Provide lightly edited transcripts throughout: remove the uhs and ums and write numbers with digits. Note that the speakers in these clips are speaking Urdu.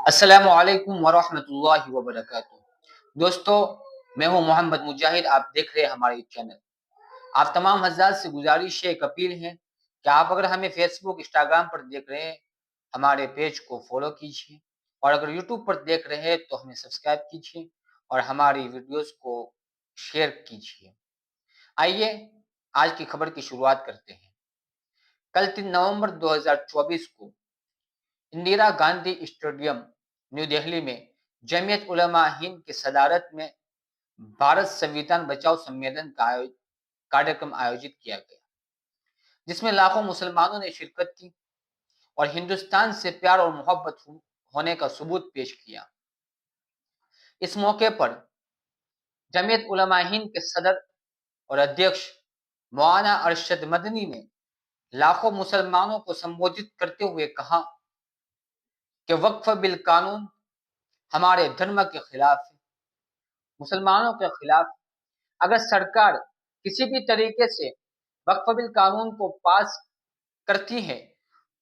السلام علیکم ورحمۃ اللہ وبرکاتہ۔ دوستو، میں ہوں محمد مجاہد، آپ دیکھ رہے ہیں ہمارے چینل۔ آپ تمام حضرات سے گزارش ہے، ایک اپیل ہے کہ آپ اگر ہمیں فیس بک انسٹاگرام پر دیکھ رہے ہیں، ہمارے پیج کو فالو کیجیے، اور اگر یوٹیوب پر دیکھ رہے ہیں تو ہمیں سبسکرائب کیجیے اور ہماری ویڈیوز کو شیئر کیجیے۔ آئیے آج کی خبر کی شروعات کرتے ہیں۔ کل 3 نومبر 2024 کو اندرا گاندھی اسٹیڈیم نیو دہلی میں جمعیت علماء ہند کی صدارت میں بھارت سنویدھان بچاؤ سمیلن کا کاریکرم آیوجت کیا گیا، جس میں لاکھوں مسلمانوں نے شرکت کی اور ہندوستان سے پیار اور محبت ہونے کا ثبوت پیش کیا۔ اس موقع پر جمعیت علماء ہند کے صدر اور ادھیکش مولانا ارشد مدنی نے لاکھوں مسلمانوں کو سمبودھت کرتے ہوئے کہا کہ وقف بل قانون ہمارے دھرم کے خلاف ہے، مسلمانوں کے خلاف۔ اگر سرکار کسی بھی طریقے سے وقف بل قانون کو پاس کرتی ہے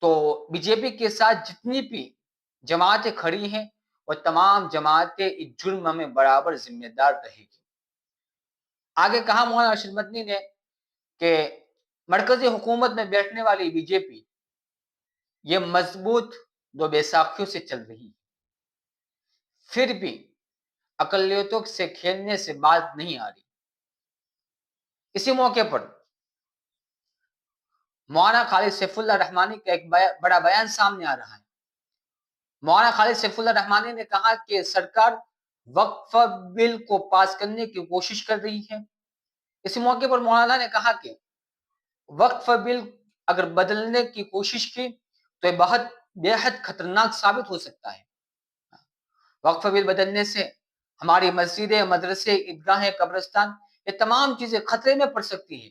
تو بی جے پی کے ساتھ جتنی بھی جماعتیں کھڑی ہیں وہ تمام جماعتیں اس جرم میں برابر ذمہ دار رہے گی۔ آگے کہا مولانا ارشد مدنی نے کہ مرکزی حکومت میں بیٹھنے والی بی جے پی یہ مضبوط دو بیساکھیوں سے چل رہی ہے، پھر بھی اقلیتوں سے کھیلنے سے بات نہیں آ رہی۔ اسی موقع پر مولانا خالد سیف اللہ رحمانی کا ایک بڑا بیان سامنے آ رہا ہے۔ مولانا خالد سیف اللہ رحمانی نے کہا کہ سرکار وقف بل کو پاس کرنے کی کوشش کر رہی ہے۔ اسی موقع پر مولانا نے کہا کہ وقف بل اگر بدلنے کی کوشش کی تو یہ بے حد خطرناک ثابت ہو سکتا ہے۔ وقف بل بدلنے سے ہماری مسجدیں، مدرسے، عیدگاہیں، قبرستان، یہ تمام چیزیں خطرے میں پڑ سکتی ہیں۔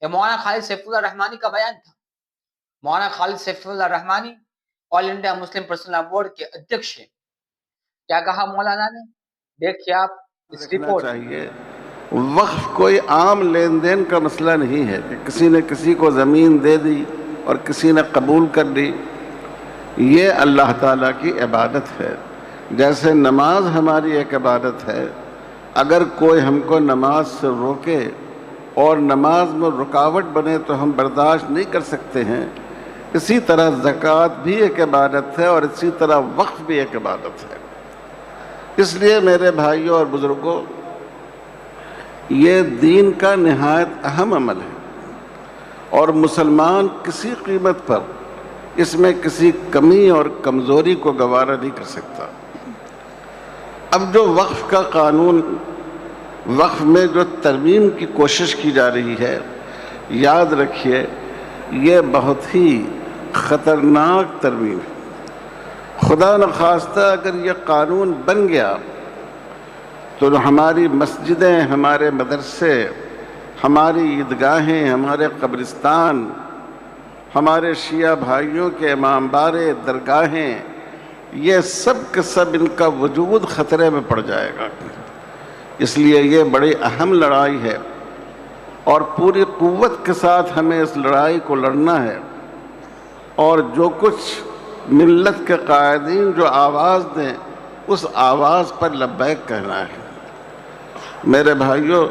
یہ مولانا خالد سیف اللہ رحمانی کا بیان تھا۔ مولانا خالد سیف اللہ رحمانی آل انڈیا مسلم پرسنل بورڈ کے ادھیکش ہیں۔ کیا کہا مولانا نے؟ دیکھیے آپ اس رپورٹ۔ چاہیے وقف کوئی عام لین دین کا مسئلہ نہیں ہے کہ کسی نے کسی کو زمین دے دی اور کسی نے قبول کر لی۔ یہ اللہ تعالیٰ کی عبادت ہے، جیسے نماز ہماری ایک عبادت ہے۔ اگر کوئی ہم کو نماز سے روکے اور نماز میں رکاوٹ بنے تو ہم برداشت نہیں کر سکتے ہیں۔ اسی طرح زکوٰۃ بھی ایک عبادت ہے اور اسی طرح وقف بھی ایک عبادت ہے۔ اس لیے میرے بھائیوں اور بزرگوں، یہ دین کا نہایت اہم عمل ہے اور مسلمان کسی قیمت پر اس میں کسی کمی اور کمزوری کو گوارا نہیں کر سکتا۔ اب جو وقف کا قانون، وقف میں جو ترمیم کی کوشش کی جا رہی ہے، یاد رکھیے یہ بہت ہی خطرناک ترمیم ہے۔ خدا نخواستہ اگر یہ قانون بن گیا تو ہماری مسجدیں، ہمارے مدرسے، ہماری عیدگاہیں، ہمارے قبرستان، ہمارے شیعہ بھائیوں کے امام بارے درگاہیں، یہ سب کے سب ان کا وجود خطرے میں پڑ جائے گا۔ اس لیے یہ بڑی اہم لڑائی ہے اور پوری قوت کے ساتھ ہمیں اس لڑائی کو لڑنا ہے، اور جو کچھ ملت کے قائدین جو آواز دیں اس آواز پر لبیک کہنا ہے۔ میرے بھائیوں،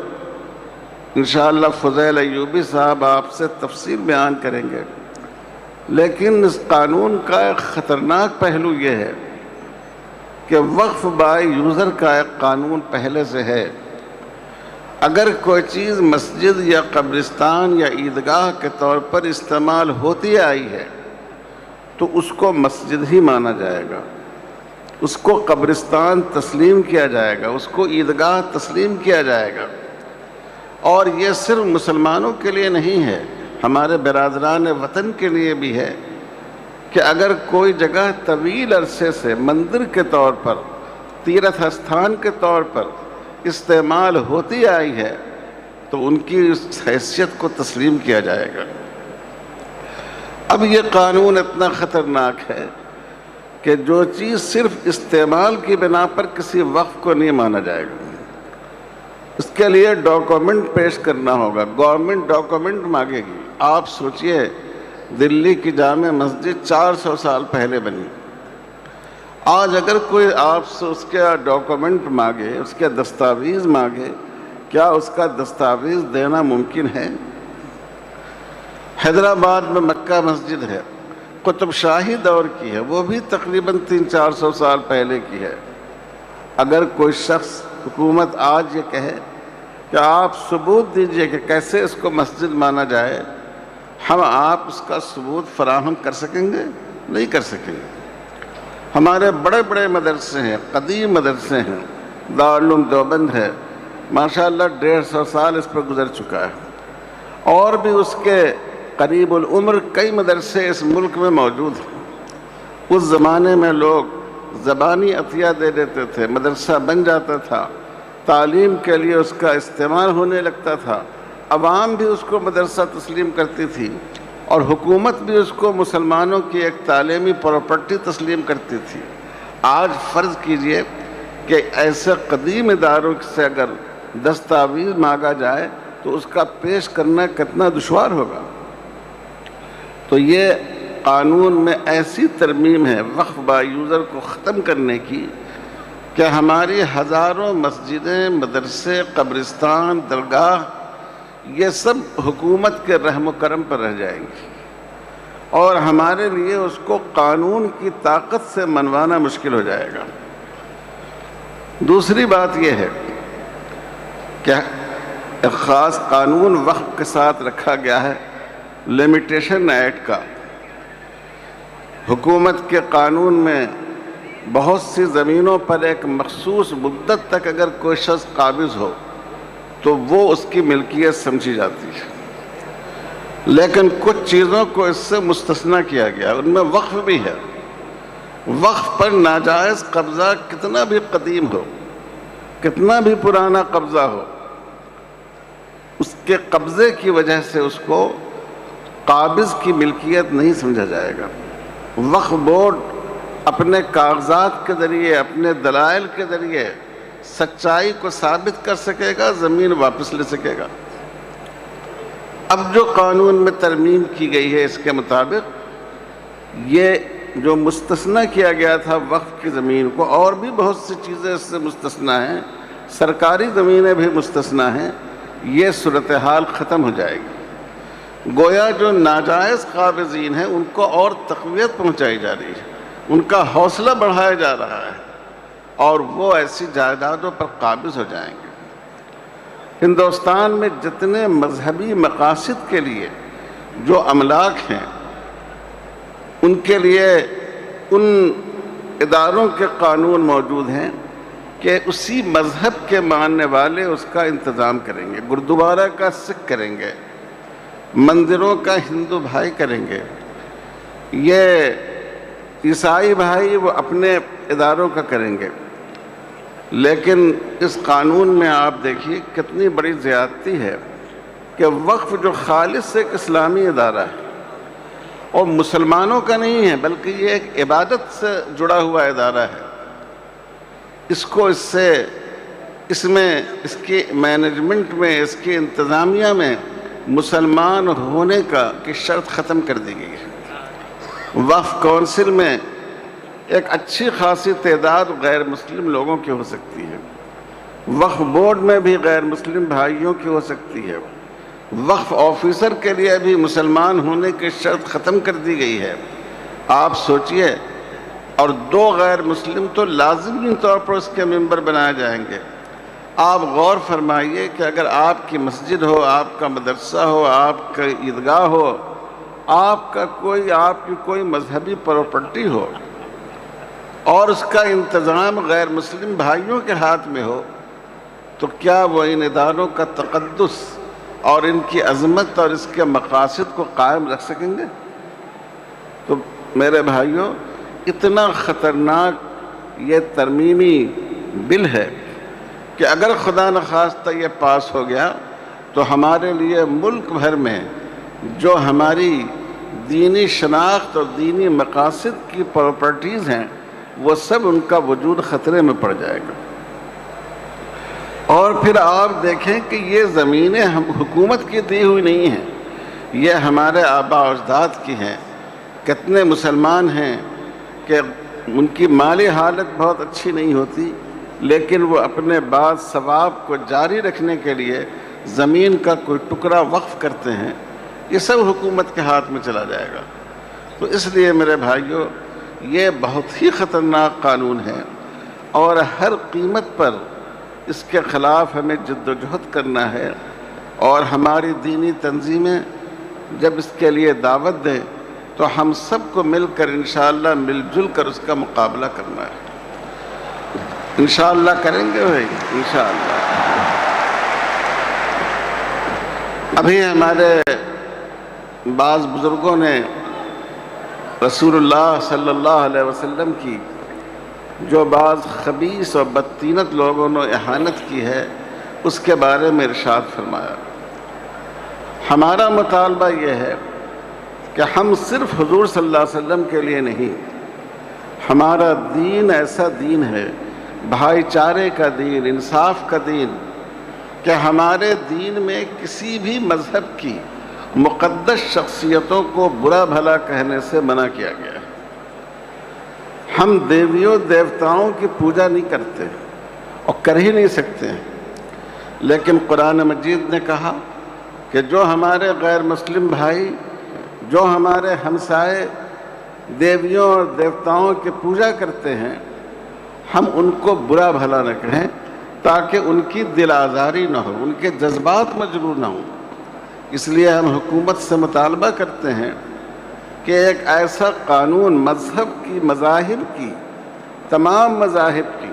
انشاءاللہ فضیل ایوبی صاحب آپ سے تفصیل بیان کریں گے، لیکن اس قانون کا ایک خطرناک پہلو یہ ہے کہ وقف بائی یوزر کا ایک قانون پہلے سے ہے۔ اگر کوئی چیز مسجد یا قبرستان یا عیدگاہ کے طور پر استعمال ہوتی آئی ہے تو اس کو مسجد ہی مانا جائے گا، اس کو قبرستان تسلیم کیا جائے گا، اس کو عیدگاہ تسلیم کیا جائے گا۔ اور یہ صرف مسلمانوں کے لیے نہیں ہے، ہمارے برادران وطن کے لیے بھی ہے کہ اگر کوئی جگہ طویل عرصے سے مندر کے طور پر، تیرتھ استھان کے طور پر استعمال ہوتی آئی ہے تو ان کی اس حیثیت کو تسلیم کیا جائے گا۔ اب یہ قانون اتنا خطرناک ہے کہ جو چیز صرف استعمال کی بنا پر کسی وقف کو نہیں مانا جائے گا، اس کے لیے ڈاکومنٹ پیش کرنا ہوگا، گورنمنٹ ڈاکومنٹ مانگے گی۔ آپ سوچئے دلی کی جامع مسجد 400 سال پہلے بنی، آج اگر کوئی آپ سے اس کے ڈاکومنٹ مانگے، اس کے دستاویز مانگے، کیا اس کا دستاویز دینا ممکن ہے؟ حیدرآباد میں مکہ مسجد ہے، قطب شاہی دور کی ہے، وہ بھی تقریباً 300-400 سال پہلے کی ہے۔ اگر کوئی شخص، حکومت آج یہ کہے کہ آپ ثبوت دیجئے کہ کیسے اس کو مسجد مانا جائے، ہم آپ اس کا ثبوت فراہم کر سکیں گے؟ نہیں کر سکیں گے۔ ہمارے بڑے بڑے مدرسے ہیں، قدیم مدرسے ہیں، دارالعلوم دیوبند ہے، ماشاءاللہ 150 سال اس پر گزر چکا ہے، اور بھی اس کے قریب العمر کئی مدرسے اس ملک میں موجود ہیں۔ اس زمانے میں لوگ زبانی عطیہ دے دیتے تھے، مدرسہ بن جاتا تھا، تعلیم کے لیے اس کا استعمال ہونے لگتا تھا، عوام بھی اس کو مدرسہ تسلیم کرتی تھی، اور حکومت بھی اس کو مسلمانوں کی ایک تعلیمی پراپرٹی تسلیم کرتی تھی۔ آج فرض کیجئے کہ ایسے قدیم اداروں سے اگر دستاویز مانگا جائے تو اس کا پیش کرنا کتنا دشوار ہوگا۔ تو یہ قانون میں ایسی ترمیم ہے وقف با یوزر کو ختم کرنے کی کہ ہماری ہزاروں مسجدیں، مدرسے، قبرستان، درگاہ، یہ سب حکومت کے رحم و کرم پر رہ جائیں گی، اور ہمارے لیے اس کو قانون کی طاقت سے منوانا مشکل ہو جائے گا۔ دوسری بات یہ ہے کہ ایک خاص قانون وقف کے ساتھ رکھا گیا ہے، لمیٹیشن ایکٹ کا۔ حکومت کے قانون میں بہت سی زمینوں پر ایک مخصوص مدت تک اگر کوئی شخص قابض ہو تو وہ اس کی ملکیت سمجھی جاتی ہے، لیکن کچھ چیزوں کو اس سے مستثنیٰ کیا گیا، ان میں وقف بھی ہے۔ وقف پر ناجائز قبضہ کتنا بھی قدیم ہو، کتنا بھی پرانا قبضہ ہو، اس کے قبضے کی وجہ سے اس کو قابض کی ملکیت نہیں سمجھا جائے گا۔ وقف بورڈ اپنے کاغذات کے ذریعے، اپنے دلائل کے ذریعے سچائی کو ثابت کر سکے گا، زمین واپس لے سکے گا۔ اب جو قانون میں ترمیم کی گئی ہے اس کے مطابق یہ جو مستثنیٰ کیا گیا تھا وقف کی زمین کو، اور بھی بہت سی چیزیں اس سے مستثنیٰ ہیں، سرکاری زمینیں بھی مستثنیٰ ہیں، یہ صورتحال ختم ہو جائے گی۔ گویا جو ناجائز قابضین ہیں ان کو اور تقویت پہنچائی جا رہی ہے، ان کا حوصلہ بڑھایا جا رہا ہے، اور وہ ایسی جائیدادوں پر قابض ہو جائیں گے۔ ہندوستان میں جتنے مذہبی مقاصد کے لیے جو املاک ہیں، ان کے لیے ان اداروں کے قانون موجود ہیں کہ اسی مذہب کے ماننے والے اس کا انتظام کریں گے۔ گردوارہ کا سکھ کریں گے، مندروں کا ہندو بھائی کریں گے، یہ عیسائی بھائی وہ اپنے اداروں کا کریں گے۔ لیکن اس قانون میں آپ دیکھیے کتنی بڑی زیادتی ہے کہ وقف جو خالص ایک اسلامی ادارہ ہے اور مسلمانوں کا نہیں ہے بلکہ یہ ایک عبادت سے جڑا ہوا ادارہ ہے، اس کو اس میں اس کی مینجمنٹ میں، اس کی انتظامیہ میں مسلمان ہونے کی شرط ختم کر دی گئی ہے۔ وقف کونسل میں ایک اچھی خاصی تعداد غیر مسلم لوگوں کی ہو سکتی ہے، وقف بورڈ میں بھی غیر مسلم بھائیوں کی ہو سکتی ہے، وقف آفیسر کے لیے بھی مسلمان ہونے کی شرط ختم کر دی گئی ہے۔ آپ سوچئے، اور 2 غیر مسلم تو لازمی طور پر اس کے ممبر بنائے جائیں گے۔ آپ غور فرمائیے کہ اگر آپ کی مسجد ہو، آپ کا مدرسہ ہو، آپ کا عیدگاہ ہو، آپ کی کوئی مذہبی پراپرٹی ہو، اور اس کا انتظام غیر مسلم بھائیوں کے ہاتھ میں ہو، تو کیا وہ ان اداروں کا تقدس اور ان کی عظمت اور اس کے مقاصد کو قائم رکھ سکیں گے؟ تو میرے بھائیوں، اتنا خطرناک یہ ترمیمی بل ہے کہ اگر خدا نخواستہ یہ پاس ہو گیا تو ہمارے لیے ملک بھر میں جو ہماری دینی شناخت اور دینی مقاصد کی پراپرٹیز ہیں وہ سب ان کا وجود خطرے میں پڑ جائے گا۔ اور پھر آپ دیکھیں کہ یہ زمینیں حکومت کی دی ہوئی نہیں ہیں، یہ ہمارے آباء و اجداد کی ہیں۔ کتنے مسلمان ہیں کہ ان کی مالی حالت بہت اچھی نہیں ہوتی، لیکن وہ اپنے بعض ثواب کو جاری رکھنے کے لیے زمین کا کوئی ٹکڑا وقف کرتے ہیں، یہ سب حکومت کے ہاتھ میں چلا جائے گا۔ تو اس لیے میرے بھائیوں، یہ بہت ہی خطرناک قانون ہے، اور ہر قیمت پر اس کے خلاف ہمیں جد و جہد کرنا ہے، اور ہماری دینی تنظیمیں جب اس کے لیے دعوت دیں تو ہم سب کو مل کر انشاءاللہ مل جل کر اس کا مقابلہ کرنا ہے۔ انشاءاللہ کریں گے بھائی، انشاءاللہ۔ ابھی ہمارے بعض بزرگوں نے رسول اللہ صلی اللہ علیہ وسلم کی جو بعض خبیث اور بدطینت لوگوں نے اہانت کی ہے، اس کے بارے میں ارشاد فرمایا۔ ہمارا مطالبہ یہ ہے کہ ہم صرف حضور صلی اللہ علیہ وسلم کے لیے نہیں، ہمارا دین ایسا دین ہے، بھائی چارے کا دین، انصاف کا دین، کہ ہمارے دین میں کسی بھی مذہب کی مقدس شخصیتوں کو برا بھلا کہنے سے منع کیا گیا ہے۔ ہم دیویوں دیوتاؤں کی پوجا نہیں کرتے اور کر ہی نہیں سکتے ہیں، لیکن قرآن مجید نے کہا کہ جو ہمارے غیر مسلم بھائی، جو ہمارے ہمسائے دیویوں اور دیوتاؤں کی پوجا کرتے ہیں، ہم ان کو برا بھلا نہ کہیں تاکہ ان کی دل آزاری نہ ہو، ان کے جذبات مجروح نہ ہوں۔ اس لیے ہم حکومت سے مطالبہ کرتے ہیں کہ ایک ایسا قانون مذہب کی، مذاہب کی، تمام مذاہب کی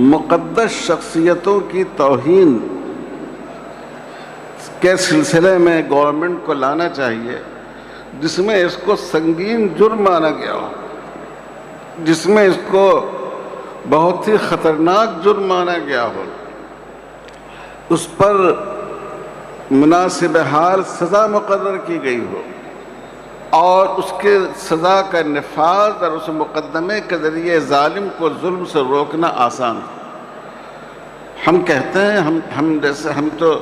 مقدس شخصیتوں کی توہین کے سلسلے میں گورنمنٹ کو لانا چاہیے، جس میں اس کو سنگین جرم مانا گیا ہو، جس میں اس کو بہت ہی خطرناک جرم مانا گیا ہو، اس پر مناسب حال سزا مقرر کی گئی ہو، اور اس کے سزا کا نفاذ اور اس مقدمے کے ذریعے ظالم کو ظلم سے روکنا آسان ہے۔ ہم کہتے ہیں ہم تو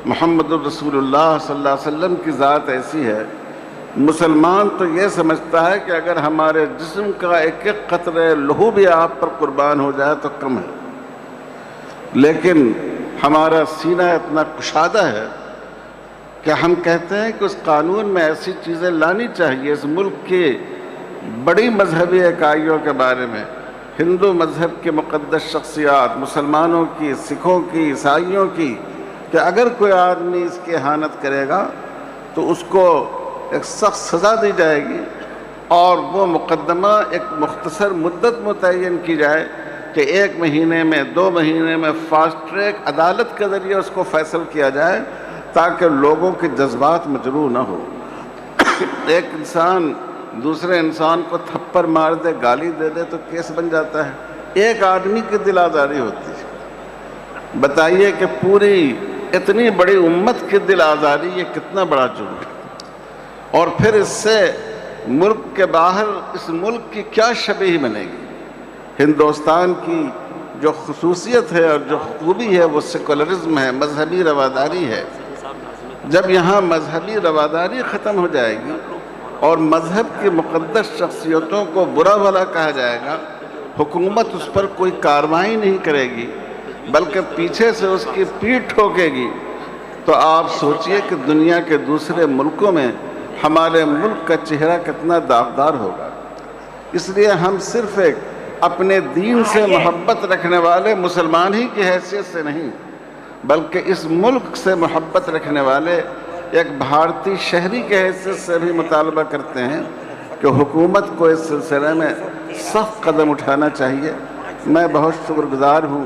محمد الرسول اللہ صلی اللہ علیہ وسلم کی ذات ایسی ہے، مسلمان تو یہ سمجھتا ہے کہ اگر ہمارے جسم کا ایک ایک قطرے لہو بھی آپ پر قربان ہو جائے تو کم ہے، لیکن ہمارا سینہ اتنا کشادہ ہے کہ ہم کہتے ہیں کہ اس قانون میں ایسی چیزیں لانی چاہیے اس ملک کی بڑی مذہبی اکائیوں کے بارے میں، ہندو مذہب کی مقدس شخصیات، مسلمانوں کی، سکھوں کی، عیسائیوں کی، کہ اگر کوئی آدمی اس کی اہانت کرے گا تو اس کو ایک سخت سزا دی جائے گی، اور وہ مقدمہ ایک مختصر مدت متعین کی جائے کہ 1 مہینے میں، 2 مہینے میں فاسٹ ٹریک عدالت کے ذریعے اس کو فیصل کیا جائے تاکہ لوگوں کے جذبات مجروح نہ ہو۔ ایک انسان دوسرے انسان کو تھپڑ مار دے، گالی دے دے تو کیس بن جاتا ہے، ایک آدمی کی دل آزاری ہوتی ہے۔ بتائیے کہ پوری اتنی بڑی امت کی دل آزاری، یہ کتنا بڑا جرم ہے، اور پھر اس سے ملک کے باہر اس ملک کی کیا شبیہ بنے گی۔ ہندوستان کی جو خصوصیت ہے اور جو خوبی ہے وہ سیکولرزم ہے، مذہبی رواداری ہے۔ جب یہاں مذہبی رواداری ختم ہو جائے گی اور مذہب کی مقدس شخصیتوں کو برا بھلا کہا جائے گا، حکومت اس پر کوئی کارروائی نہیں کرے گی بلکہ پیچھے سے اس کی پیٹھ ٹھوکے گی، تو آپ سوچئے کہ دنیا کے دوسرے ملکوں میں ہمارے ملک کا چہرہ کتنا داغدار ہوگا۔ اس لیے ہم صرف ایک اپنے دین سے محبت رکھنے والے مسلمان ہی کی حیثیت سے نہیں، بلکہ اس ملک سے محبت رکھنے والے ایک بھارتی شہری کی حیثیت سے بھی مطالبہ کرتے ہیں کہ حکومت کو اس سلسلے میں سخت قدم اٹھانا چاہیے۔ میں بہت شکر گزار ہوں